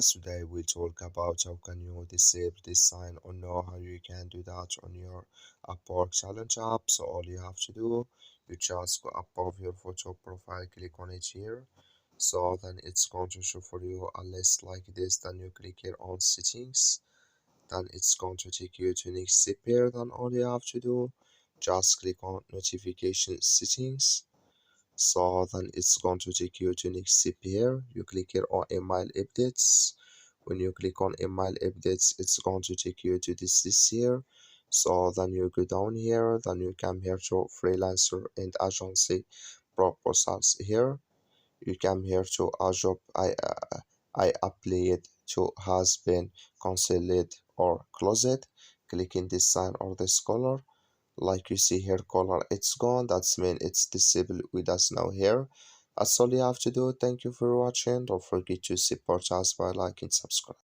Today we'll talk about how can you disable this sign or know how you can do that on your Upwork challenge app. So all you have to do, you just go above your photo profile, click on it here. So then it's going to show for you a list like this. Then you click here on settings. Then it's going to take you to next step here. Then all you have to do, just click on notification settings. So then it's going to take you to next step here. You click here on email updates. When you click on email updates, it's going to take you to this list here. So then you go down here, then you come here to freelancer and agency proposals here. You come here to a job I applied to has been cancelled or closed. Click in this sign or this color. Like you see here, color it's gone. That's mean it's disabled with us now here. That's all you have to do. Thank you for watching. Don't forget to support us by liking, subscribe.